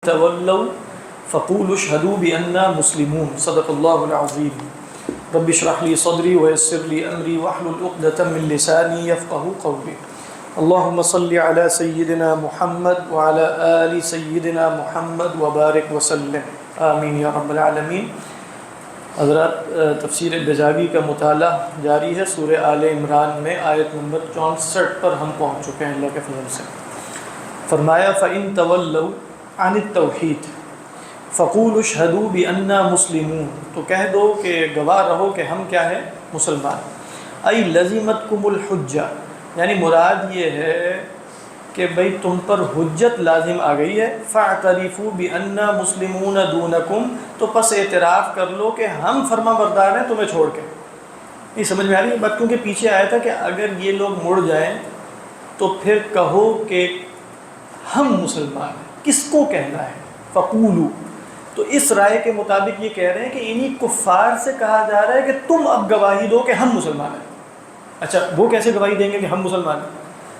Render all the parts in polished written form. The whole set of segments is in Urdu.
تولوا فقولوا اشهدوا بأننا مسلمون صدق الله العظيم رب اشرح لي صدري ويسر لي أمري واحلل عقدة من لساني يفقهوا قولي اللهم صل على سيدنا محمد وعلى آل سيدنا محمد وبارك وسلم آمین یا رب العالمین۔ حضرات، تفسیر بجاوی کا مطالعہ جاری ہے۔ سورہ آل عمران میں آیت نمبر 64 پر ہم پہنچ چکے ہیں اللہ کے فضل سے۔ فرمایا فَإِن تَوَلَّوْا عَنِ التَّوْحِيدِ فَقُولُوا اشْهَدُوا بِأَنَّا مُسْلِمُونَ، تو کہہ دو کہ گواہ رہو کہ ہم کیا ہیں، مسلمان۔ اَيْ لَزِمَتْكُمُ الْحُجَّةُ، یعنی مراد یہ ہے کہ بھئی تم پر حجت لازم آ گئی ہے۔ فَاعْتَرِفُوا بِأَنَّا مُسْلِمُونَ دُونَكُمْ، تو پس اعتراف کر لو کہ ہم فرما بردار ہیں تمہیں چھوڑ کے۔ یہ سمجھ میں آ رہی ہے بات؟ کیونکہ پیچھے آیا تھا کہ اگر یہ لوگ مڑ جائیں تو پھر کہو کہ ہم مسلمان ہیں، کس کو کہنا ہے؟ فَقُولُوا، تو اس رائے کے مطابق یہ کہہ رہے ہیں کہ انہی کفار سے کہا جا رہا ہے کہ تم اب گواہی دو کہ ہم مسلمان ہیں۔ اچھا، وہ کیسے گواہی دیں گے کہ ہم مسلمان ہیں؟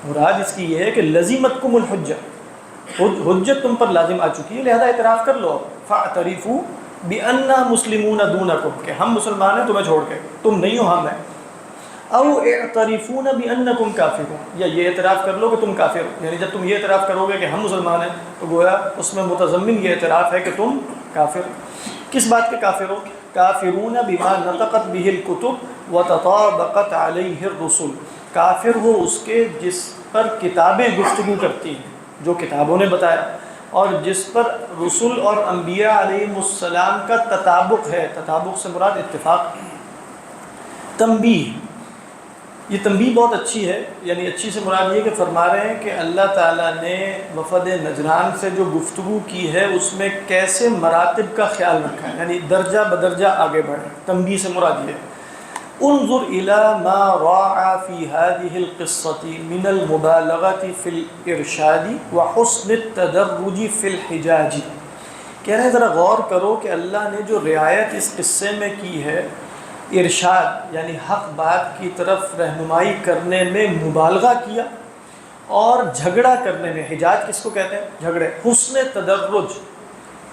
مراد اس کی یہ ہے کہ لزمتکم الحجہ، حجت تم پر لازم آ چکی ہے، لہذا اعتراف کر لو۔ فاعترفوا بأننا مسلمون دونکم، کہ ہم مسلمان ہیں تمہیں چھوڑ کے، تم نہیں ہو ہم ہیں۔ او اعترفون بانکم کافرون، یا یہ اعتراف کر لو کہ تم کافر ہو، یعنی جب تم یہ اعتراف کرو گے کہ ہم مسلمان ہیں تو گویا اس میں متضمن یہ اعتراف ہے کہ تم کافر ہو۔ کس بات کے کافر ہو؟ کافرون بما نطقت به الکتب وتطابقت علیہ الرسل، کافر ہو اس کے جس پر کتابیں گفتگو کرتی ہیں، جو کتابوں نے بتایا، اور جس پر رسول اور انبیاء علیہ السلام کا تطابق ہے۔ تطابق سے مراد اتفاق۔ تنبیہ، یہ تنبیہ بہت اچھی ہے، یعنی اچھی سے مراد یہ کہ فرما رہے ہیں کہ اللہ تعالیٰ نے وفد نجران سے جو گفتگو کی ہے اس میں کیسے مراتب کا خیال رکھا ہے، یعنی درجہ بدرجہ آگے بڑھے۔ تنبیہ سے مراد یہ ہے انظر الى ما راعى في هذه القصة من المبالغة في الارشاد وحسن التدرج في الحجاج، کہہ رہے ہیں ذرا غور کرو کہ اللہ نے جو رعایت اس قصے میں کی ہے، ارشاد یعنی حق بات کی طرف رہنمائی کرنے میں مبالغہ کیا، اور جھگڑا کرنے میں، حجاج کس کو کہتے ہیں؟ جھگڑے۔ حسن تدرج،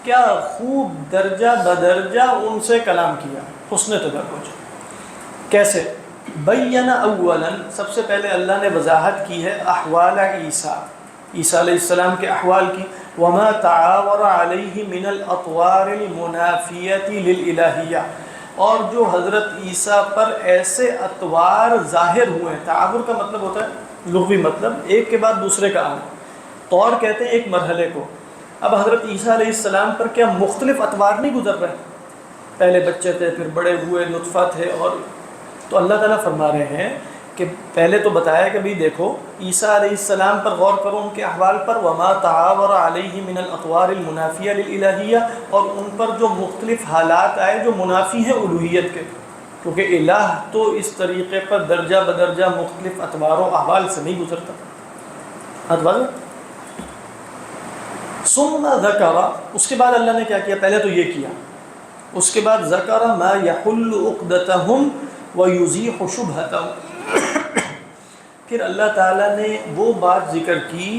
کیا خوب درجہ بدرجہ ان سے کلام کیا، حسن تدرج۔ کیسے؟ بین اولا، سب سے پہلے اللہ نے وضاحت کی ہے احوال عیسیٰ، عیسیٰ علیہ السلام کے احوال کی، وما تعاور علیہ من الاطوار المنافیۃ للالہیہ، اور جو حضرت عیسیٰ پر ایسے اطوار ظاہر ہوئے ہیں۔ تعاور کا مطلب ہوتا ہے لغوی مطلب ایک کے بعد دوسرے کا آنا، طور کہتے ہیں ایک مرحلے کو۔ اب حضرت عیسیٰ علیہ السلام پر کیا مختلف اطوار نہیں گزر رہے؟ پہلے بچے تھے، پھر بڑے ہوئے، نطفہ تھے، اور تو اللہ تعالیٰ فرما رہے ہیں کہ پہلے تو بتایا کہ بھئی دیکھو عیسیٰ علیہ السلام پر غور کرو، ان کے احوال پر، وما تعاور علیہ من الاطوار المنافیہ للالہیہ، اور ان پر جو مختلف حالات آئے جو منافی ہیں الوہیت کے، کیونکہ الہ تو اس طریقے پر درجہ بدرجہ مختلف اطوار و احوال سے نہیں گزرتا۔ اطوار ثم ذکر، اس کے بعد اللہ نے کیا کیا؟ پہلے تو یہ کیا، اس کے بعد ذکر ما یحل عقدتہم وَيُزِيحُ شُبْهَتَهُ، پھر اللہ تعالیٰ نے وہ بات ذکر کی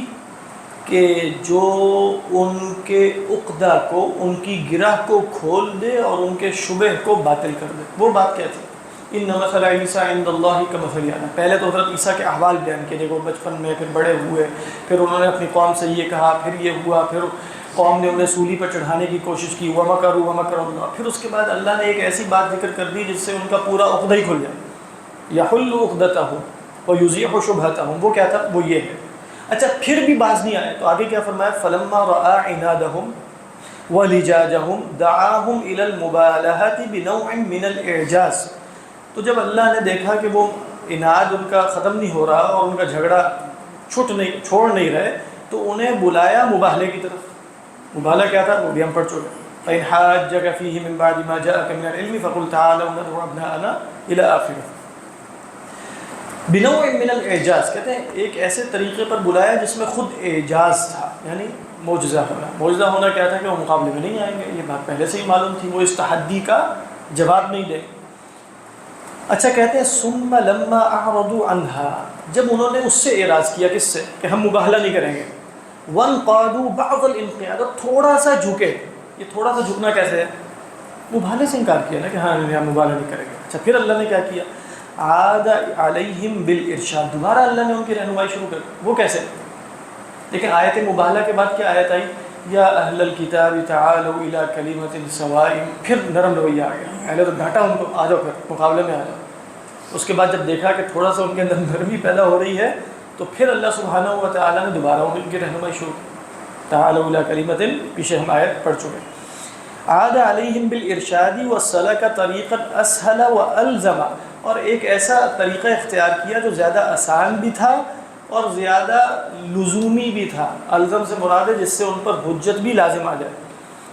کہ جو ان کے عقدہ کو، ان کی گرہ کو کھول دے اور ان کے شبہ کو باطل کر دے۔ وہ بات کیا تھی؟ اِنَّ مَثَلَ عِیسَىٰ عِندَ اللَّهِ كَمَثَلِ آدَمَ، پہلے تو حضرت عیسیٰ کے احوال بیان کیے، دیکھو بچپن میں، پھر بڑے ہوئے، پھر انہوں نے اپنی قوم سے یہ کہا، پھر یہ ہوا، پھر قوم نے انہیں سولی پر چڑھانے کی کوشش کی، وَمَكَرُوا وَمَكَرَ اللَّهُ، پھر اس کے بعد اللہ نے ایک ایسی بات ذکر کر دی جس سے ان کا پورا عقدہ ہی کھل جائے۔ یحل عقدتہم ویزیح شبہتہم، وہ کیا تھا؟ وہ یہ ہے۔ اچھا، پھر بھی باز نہیں آئے تو آگے کیا فرمایا؟ فلما رأى عنادہم ولجاجہم دعاہم الی المبالغۃ بنوع من الاعجاز، تو جب اللہ نے دیکھا کہ وہ عناد ان کا ختم نہیں ہو رہا اور ان کا جھگڑا چھوڑ نہیں رہے، تو انہیں بلایا مباہلے کی طرف۔ مباہلہ کیا تھا؟ وہ بھی ہم پڑھ چکے۔ فإن حاجك فيه من بعد ما جاءك من العلم فقل تعالوا ندعو أبناءنا إلى آخره۔ بنوع من الاعجاز، کہتے ہیں ایک ایسے طریقے پر بلایا جس میں خود اعجاز تھا، یعنی معجزہ ہونا۔ معجزہ ہونا کیا تھا؟ کہ وہ مقابلے میں نہیں آئیں گے، یہ بات پہلے سے ہی معلوم تھی، وہ اس تحدی کا جواب نہیں دیں۔ اچھا، کہتے ہیں ثم لما اعرضوا عنها، جب انہوں نے اس سے اعراض کیا، کس سے؟ کہ ہم مباہلہ نہیں کریں گے، وَانْقَادُوا بَعْضَ الْإِنْقِيَادِ، اور تھوڑا سا جھکے. یہ تھوڑا سا جھکنا کیسے ہے؟ مبالغے سے انکار کیا نا کہ ہاں ہم مبالغہ نہیں کریں گے. اچھا پھر اللہ نے کیا کیا؟ عاد علیہم بالارشاد، دوبارہ اللہ نے ان کی رہنمائی شروع کر. وہ کیسے؟ لیکن آیت مبالغہ کے بعد کیا آیت آئی؟ یا اہل الکتاب تعالوا الی کلمۃ سواء. پھر نرم رویہ آ گیا. پہلے تو ڈانٹا ان کو، آ جاؤ پھر مقابلے میں آ جاؤ. اس کے بعد جب دیکھا کہ تھوڑا سا ان کے اندر نرمی پیدا ہو رہی ہے تو پھر اللہ سبحانہ و تعالیٰ نے دوبارہ ان کی رہنمائی شروع کی. تعالوا الی کلمۃ، پیچھے ہم آیت پڑھ چکے. عاد علیہم بالارشاد وسلک طریقا اسہل والزم، اور ایک ایسا طریقہ اختیار کیا جو زیادہ آسان بھی تھا اور زیادہ لزومی بھی تھا. الزم سے مراد ہے جس سے ان پر حجت بھی لازم آ جائے.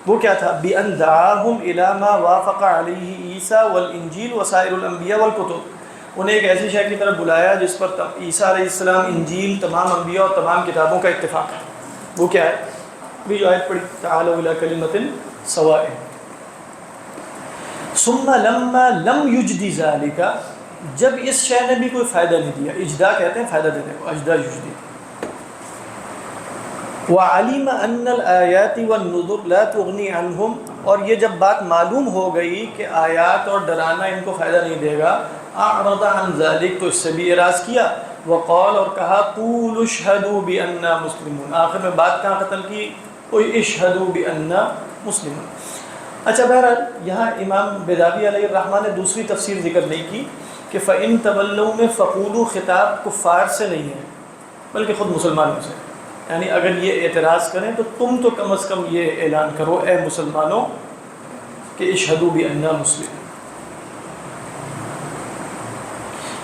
وہ کیا تھا؟ بِأَنْ دَعَاهُمْ إِلَى مَا وَافَقَ عَلَيْهِ عِيسَى وَالْإِنْجِيلُ وَسَائِرُ الْأَنْبِيَاءِ وَالْكُتُبِ. انہیں ایک ایسی شے کی طرف بلایا جس پر عیسیٰ علیہ السلام، انجیل، تمام انبیاء اور تمام کتابوں کا اتفاق ہے. وہ کیا ہے؟ بھی جو آیت پڑھی تعالوا الی کلمۃ سواء. ثم لما لم یجد ذلک، جب اس شے نے بھی کوئی فائدہ نہیں دیا. اجدا کہتے ہیں فائدہ دینے کو، اجدا یجدی. وعلم ان الآیات والنذر لا تغنی عنہم، اور یہ جب بات معلوم ہو گئی کہ آیات اور ڈرانا ان کو فائدہ نہیں دے گا، اعرض عن ذلک، تو اس سے بھی اعراض کیا. وقال، اور کہا قولوا اشہدوا بأننا مسلمون. آخر میں بات کہاں ختم کی؟ اشہدوا بأننا مسلمون. اچھا بہرحال یہاں امام بیضاوی علیہ الرحمہ نے دوسری تفسیر ذکر نہیں کی کہ فَإِن تَوَلَّوْا میں فَقُولُوا خطاب کفار سے نہیں ہے بلکہ خود مسلمانوں سے. یعنی اگر یہ اعتراض کریں تو تم تو کم از کم یہ اعلان کرو اے مسلمانوں کہ اشہدوا بأننا مسلمون.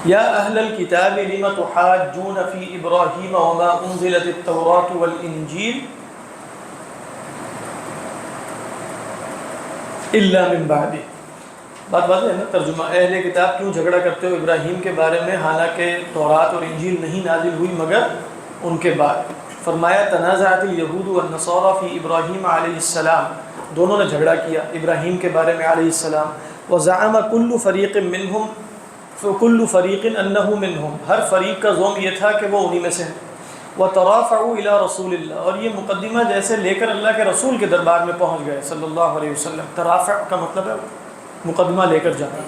یا اہل الکتاب لم تحاجون فی ابراہیم وما انزلت التوراۃ والانجیل الا من بعد. بات واضح ہے نا ترجمہ. اہل کتاب کیوں جھگڑا کرتے ہو ابراہیم کے بارے میں حالانکہ تورات اور انجیل نہیں نازل ہوئی مگر ان کے بعد. فرمایا تنازعت الیہود والنصارى فی ابراہیم علیہ السلام، دونوں نے جھگڑا کیا ابراہیم کے بارے میں علیہ السلام. وزعم كل فریق منہم فکل فریق انہ منہم، ہر فریق کا زعم یہ تھا کہ وہ انہی میں سے ہیں. وترافعوا الی رسول اللہ، اور یہ مقدمہ جیسے لے کر اللہ کے رسول کے دربار میں پہنچ گئے صلی اللہ علیہ وسلم. ترافع کا مطلب ہے مقدمہ لے کر جانا.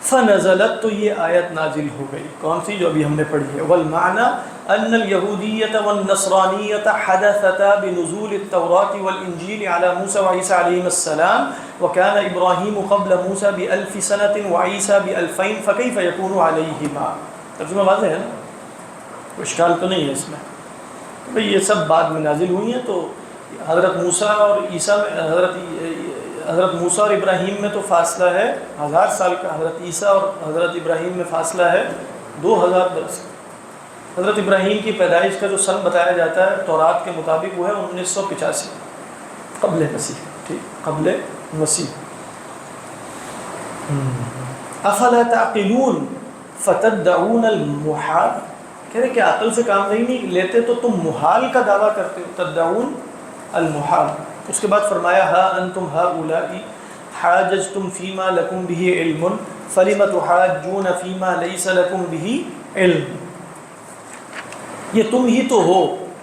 فنزلت، تو یہ آیت نازل ہو گئی. کون سی؟ جو ابھی ہم نے پڑھی ہے. والمعنی ان الیہودیۃ والنصرانیۃ حدثتا بنزول التوراۃ والانجیل علی موسیٰ وعیسیٰ علیہم السلام وکان ابراہیم قبل موسیٰ بألف سنۃ وعیسیٰ بألفین فکیف یکون علیہما. ترجمہ واضح ہے نا؟ کوئی اشکال تو نہیں ہے اس میں. بھئی یہ سب بعد میں نازل ہوئی ہیں تو حضرت موسیٰ اور عیسیٰ میں حضرت موسیٰ اور ابراہیم میں تو فاصلہ ہے 1000 سال کا. حضرت عیسیٰ اور حضرت ابراہیم میں فاصلہ ہے 2000 برس. حضرت ابراہیم کی پیدائش کا جو سن بتایا جاتا ہے تورات کے مطابق وہ ہے 1985 قبل مسیح. ٹھیک، قبل مسیح. افلا تعقلون فتدعون المحال، کہہ رہے کہ عقل سے کام نہیں لیتے تو تم محال کا دعویٰ کرتے ہو. تدعون المحال. اس کے بعد فرمایا ہا انتم ہؤلاء حاججتم فیما لکم بہ علم فلم تحاجون فیما لیس لکم بہ علم. یہ تم ہی تو ہو.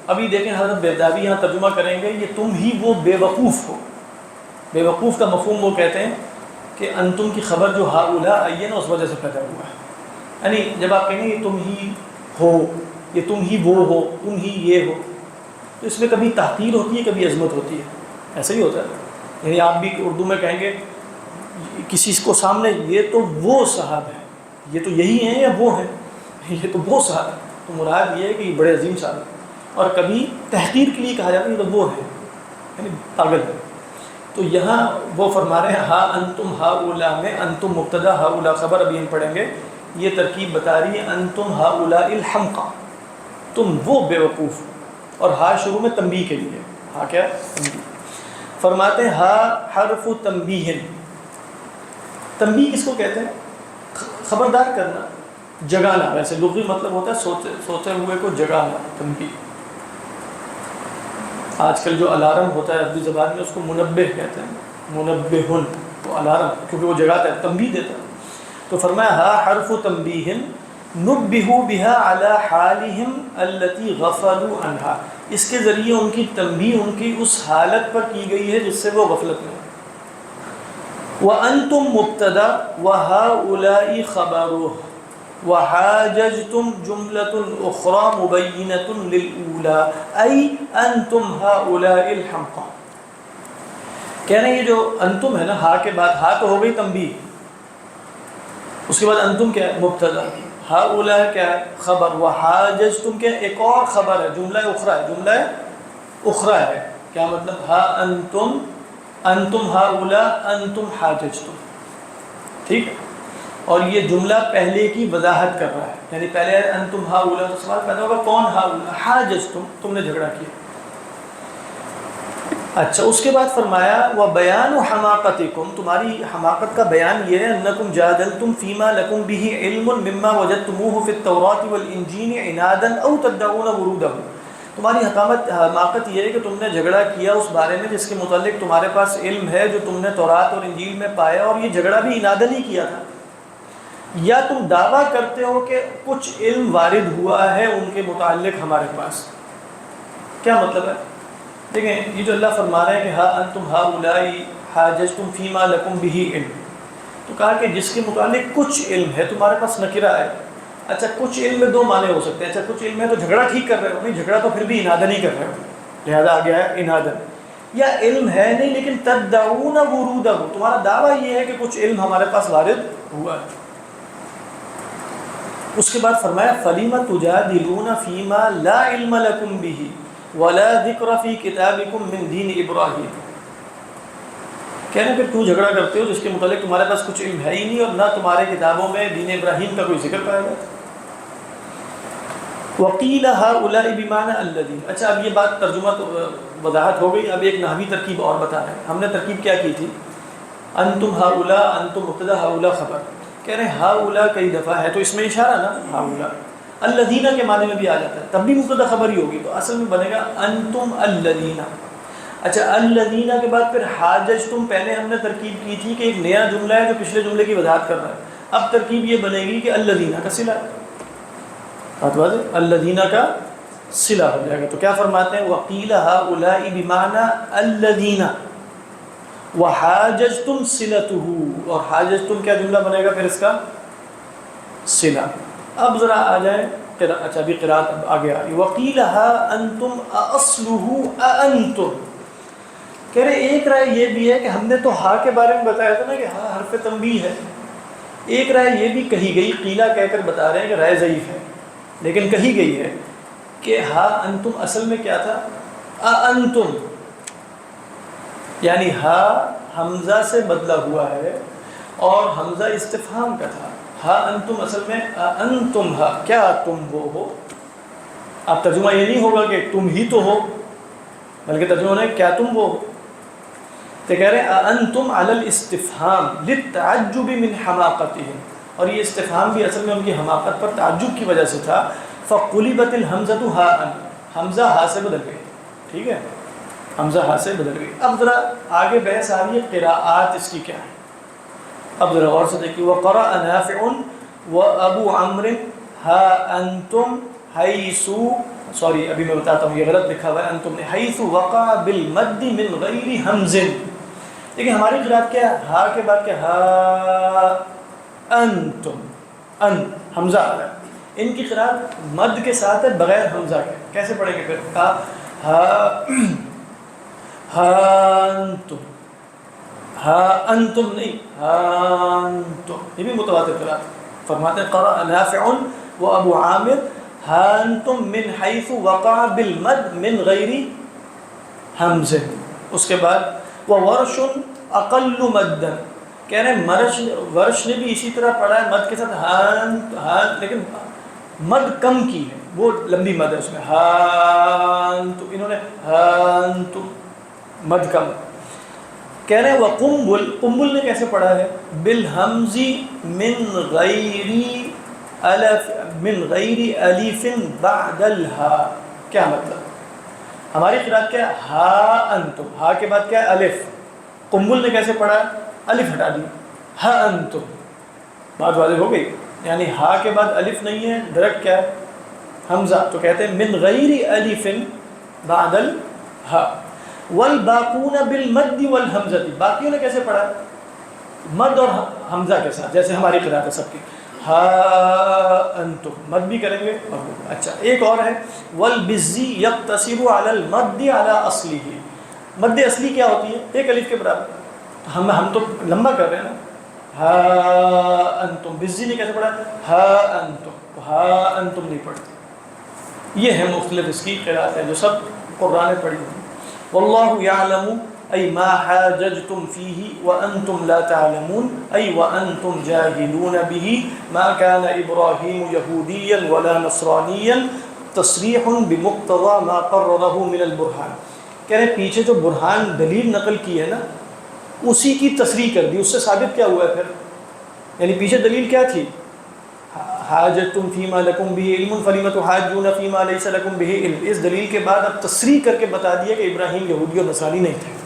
ابھی دیکھیں حضرت بیضاوی یہاں ترجمہ کریں گے یہ تم ہی وہ بے وقوف ہو. بے وقوف کا مفہوم وہ کہتے ہیں کہ انتم کی خبر جو ہؤلاء آئی ہے نا اس وجہ سے پیدا ہوا ہے. یعنی جب آپ کہیں گے یہ تم ہی ہو، یہ تم ہی وہ ہو، تم ہی یہ ہو، تو اس میں کبھی تحقیر ہوتی ہے کبھی عظمت ہوتی ہے. ایسا ہی ہوتا ہے. یعنی آپ بھی اردو میں کہیں گے کسی کو سامنے یہ تو وہ صاحب ہے، یہ تو یہی ہیں یا وہ ہیں، یہ تو وہ صاحب ہے، تو مراد یہ ہے کہ یہ بڑے عظیم صاحب ہیں. اور کبھی تحقیر کے لیے کہا جاتا ہے یہ تو وہ ہے، یعنی پاگل ہے. تو یہاں وہ فرما رہے ہیں ہا انتم ہؤلاء میں انتم مبتدا ہؤلاء خبر. ابھی ہم پڑھیں گے. یہ ترکیب بتا رہی ہے انتم ہؤلاء الحمقى، تم وہ بے وقوف. اور ہا شروع میں تنبیہ کے لیے. ہا کیا؟ تنبیہ. فرماتے ہیں ہا حرف تنبیہ. تنبیہ کس کو کہتے ہیں؟ خبردار کرنا، جگانا. ویسے لغوی مطلب ہوتا ہے سوتے ہوئے کو جگانا. تنبیہ. آج کل جو الارم ہوتا ہے عربی زبان میں اس کو منبہ کہتے ہیں. منبہن، تو الارم کیونکہ وہ جگاتا ہے، تنبیہ دیتا ہے. تو فرمایا ہا حرف تنبیہ نبہوا بها علی حالہم التی غفلوا عنہا. اس کے ذریعے ان کی تنبیہ ان کی اس حالت پر کی گئی ہے جس سے وہ غفلت میں. وَأَنْتُمْ مُبْتَدَى وَهَؤُلَاءِ خَبَرُهُ وَحَاجَجْتُمْ جُمْلَةٌ أُخْرَى مُبَيِّنَةٌ لِلْأُولَى أي أَنْتُمْ هَؤُلَاءِ الْحَمْقَى. کہہ رہے ہیں یہ جو انتم ہے نا، ہا کے بعد ہا تو ہو گئی تنبیہ، اس کے بعد انتم کیا ہے؟ مبتدا. ہؤلاء کیا ہے؟ خبر. وحاججتم کیا ہے؟ ایک اور خبر ہے، جملہ اخرى ہے، جملہ اخرى ہے. کیا مطلب؟ ہا انتم، انتم ہؤلاء، انتم حاججتم. ٹھیک ہے. اور یہ جملہ پہلے کی وضاحت کر رہا ہے، یعنی پہلے انتم ہؤلاء تو سوال پیدا ہوگا کون ہؤلاء؟ حاججتم، تم نے جھگڑا کیا. اچھا، اس کے بعد فرمایا وَبَيَانُ حَمَاقَتِكُمْ، تمہاری حماقت کا بیان یہ ہے أَنَّكُمْ جَادَلْتُمْ فِي مَا لَكُمْ بِهِ عِلْمٌ مِمَّا وَجَدْتُمُوهُ فِي التَّوْرَاةِ وَالْإِنْجِيلِ عِنَادًا أَوْ تَدَّعُونَ وُرُودَهُ. تمہاری حماقت یہ ہے کہ تم نے جھگڑا کیا اس بارے میں جس کے متعلق تمہارے پاس علم ہے، جو تم نے تورات اور انجیل میں پایا، اور یہ جھگڑا بھی عناداً ہی کیا تھا. یا تم دعویٰ کرتے ہو کہ کچھ علم وارد ہوا ہے ان کے متعلق ہمارے پاس. کیا مطلب ہے؟ دیکھیں یہ جو اللہ فرما رہے ہیں کہ ہا انتم ہؤلاء حاججتم فیما لکم بہ علم، تو کہا کہ جس کے متعلق کچھ علم ہے تمہارے پاس نکرہ ہے. اچھا، کچھ علم میں دو معنی ہو سکتے ہیں. اچھا، کچھ علم ہے تو جھگڑا ٹھیک کر رہے ہو، نہیں جھگڑا تو پھر بھی عناداً ہی کر رہے ہو، لہذا آ گیا ہے عناداً. یا علم ہے نہیں لیکن تدعون ورودہ، تمہارا دعویٰ یہ ہے کہ کچھ علم ہمارے پاس وارد ہوا ہے. اس کے بعد فرمایا فَلِمَ تُجَادِلُونَ فِي مَا لَا عِلْمَ لَكُمْ بِهِ وَلَا ذِكْرَ فِي كِتَابِكُمْ مِنْ دِينِ إِبْرَاهِيمَ. کہنا پھر کیوں جھگڑا کرتے ہو جس کے متعلق تمہارے پاس کچھ علم ہے ہی نہیں اور نہ تمہارے کتابوں میں دین ابراہیم کا کوئی ذکر پایا گیا. وَقِيلَ هَؤُلَاءِ بِمَعنَى الَّذِينَ. اچھا، اب یہ بات ترجمہ تو وضاحت ہو گئی. اب ایک نحوی ترکیب اور بتا رہے ہیں. ہم نے ترکیب کیا کی تھی؟ انتم هؤلاء، انتم مبتدا، هؤلاء خبر. کہہ رہے ہیں ہؤلاء کئی دفعہ ہے تو اس میں اشارہ نا، ہؤلاء الذین کے معنی میں بھی آ جاتا ہے، تب بھی مبتدا خبر ہی ہوگی، تو اصل میں بنے گا انتم الذین. اچھا، الذین کے بعد پھر حاججتم، پہلے ہم نے ترکیب کی تھی کہ ایک نیا جملہ ہے جو پچھلے جملے کی وضاحت کر رہا ہے. اب ترکیب یہ بنے گی کہ الذین کا صلہ، بات واضح، الذین کا صلہ ہو جائے گا. تو کیا فرماتے ہیں؟ وقیل ہؤلاء بمعنی الذین وحاججتم صلتہ، اور حاججتم کیا جملہ بنے گا پھر اس کا؟ صلہ. اب ذرا آ جائیں، اچھا ابھی قرات اب آگے آ رہی. وقیل ہا انتم اصلہ انتم. کہہ رہے ایک رائے یہ بھی ہے کہ ہم نے تو ہا کے بارے میں بتایا تھا نا کہ ہا حرف تنبیہ ہے. ایک رائے یہ بھی کہی گئی، قیلہ کہہ کر بتا رہے ہیں کہ رائے ضعیف ہے، لیکن کہی گئی ہے کہ ہا انتم اصل میں کیا تھا؟ انتم، یعنی ہا حمزہ سے بدلا ہوا ہے اور حمزہ استفہام کا تھا. ہا انتم اصل میں انتم ہا، کیا تم وہ ہو. اب ترجمہ یہ نہیں ہوگا کہ تم ہی تو ہو، بلکہ ترجمہ ہے کیا تم وہ ہو. تو کہہ رہے ہیں انتم علی الاستفہام للتعجب من حماقتہم، اور یہ استفہام بھی اصل میں ان کی حماقت پر تعجب کی وجہ سے تھا. فقلبت الحمزۃ ہاء، حمزہ ہا سے بدل گئی. ٹھیک ہے، حمزہ ہا سے بدل گئی. اب ذرا آگے بحث آ رہی ہے قراءات اس کی کیا ہے. اب ذرا غور سے دیکھیے. وقرأ نافع وابو عمرو ہا انتم حیث، سوری ابھی میں بتاتا ہوں، یہ غلط لکھا ہوا ہے انتم نے، حیث وقع بالمد من غیر حمز. لیکن ہماری قرات کیا ہے؟ ہا کے بعد کیا؟ ہا انتم، ان حمزہ آ رہا ہے. ان کی قرات مد کے ساتھ ہے بغیر حمزہ کے. کیسے پڑھیں گے پھر؟ ہا انتم، ہا انتم نہیں، ہا انتم. یہ بھی متواتر قرات. فرماتے ہیں قرأ نافع و ابو عامر ہا انتم من حیث وقع بالمد من غیر حمز. اس کے بعد وورش اقل مدا، کہہ رہے ہیں ورش نے بھی اسی طرح پڑھا ہے مد کے ساتھ ہان، لیکن مد کم کی ہے، وہ لمبی مد ہے اس میں. ہان تو انہوں نے ہان تو مد کم. کہہ رہے ہیں وقنبل، قنبل نے کیسے پڑھا ہے؟ بالحمز من غیر الف بعد الہا. کیا مطلب؟ ہماری قرات کیا ہے؟ ہا انتم، ہا کے بعد کیا ہے؟ الف. قنبل نے کیسے پڑھا ہے؟ الف ہٹا دی، ہا انتم. بات واضح ہو گئی. یعنی ہا کے بعد الف نہیں ہے، ڈائریکٹ کیا ہے؟ حمزہ. تو کہتے ہیں من غیر الف بعد الہا، والباقون بالمد والحمزہ، باقیوں نے کیسے پڑھا؟ مد اور حمزہ کے ساتھ، جیسے ہماری قرأت ہے سب کی، ہا انتم، مد بھی کریں گے اور اچھا ایک اور ہے والبزی یقتصر علی المد علی اصلہ، مد اصلی کیا ہوتی ہے؟ ایک الف کے برابر، ہم تو لمبا کر رہے ہیں نا، ہا انتم، بزی نے کیسے پڑھا؟ ہا انتم، ہا انتم نہیں پڑھتے۔ یہ ہے مختلف اس کی قرأت ہے جو سب قرآن نے پڑھی ہوئی۔ واللہ یعلم ای ما حاججتم فیہ وانتم لا تعلمون ای وانتم جاہلون بہ ما کان ابراہیم یہودیا ولا نصرانیا تصریح بمقتضى ما قررہ من البرہان، کہہ رہے پیچھے جو برہان دلیل نقل کی ہے نا اسی کی تصریح کر دی، اس سے ثابت کیا ہوا ہے پھر؟ یعنی پیچھے دلیل کیا تھی؟ حاجتم فیما لکم بہ علم فلم تحاجون فیما لیس لکم بہ علم، اس دلیل کے بعد اب تصریح کر کے بتا دیا کہ ابراہیم یہودی اور نصرانی نہیں تھے۔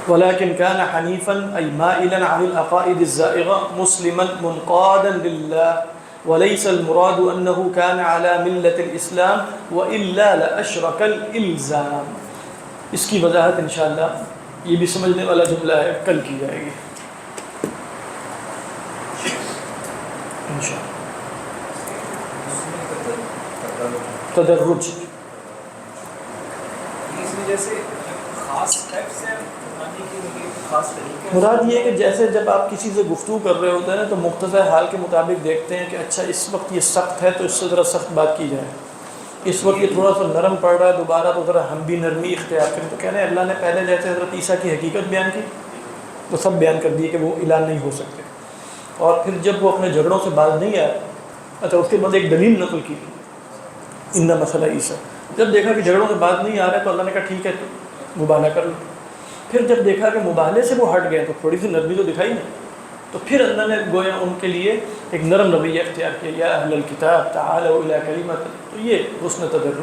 ولكن كان حنيفا أي مائلا عن العقائد الزائغة مسلما منقادا لله وليس المراد أنه كان على ملة الإسلام وإلا لأشرك الإلزام۔ اس کی وضاحت انشاءاللہ یہ بھی سمجھنے والا جملہ ہے، کل کی جائے گی انشاءاللہ۔ تدرج مراد یہ ہے کہ جیسے جب آپ کسی سے گفتگو کر رہے ہوتے ہیں تو مختصر حال کے مطابق دیکھتے ہیں کہ اچھا اس وقت یہ سخت ہے تو اس سے ذرا سخت بات کی جائے، اس وقت یہ تھوڑا سا نرم پڑ رہا ہے دوبارہ تو ذرا ہم بھی نرمی اختیار کریں۔ تو کہہ رہے ہیں اللہ نے پہلے جیسے حضرت عیسیٰ کی حقیقت بیان کی تو سب بیان کر دیے کہ وہ الہ نہیں ہو سکتے، اور پھر جب وہ اپنے جھگڑوں سے باز نہیں آئے اچھا اس کے بعد ایک دلیل نقل کی ان مسئلہ عیسیٰ، جب دیکھا کہ جھگڑوں سے باز نہیں آ رہا ہے تو اللہ نے کہا ٹھیک ہے تو مبالغہ کر لو، پھر جب دیکھا کہ مبالغے سے وہ ہٹ گئے تو تھوڑی سی نرمی تو دکھائی نا، تو پھر اللہ نے گویا ان کے لیے ایک نرم رویہ اختیار کیا، یا اہل الکتاب تعالوا الی کلمۃ، تو یہ حسن تدرج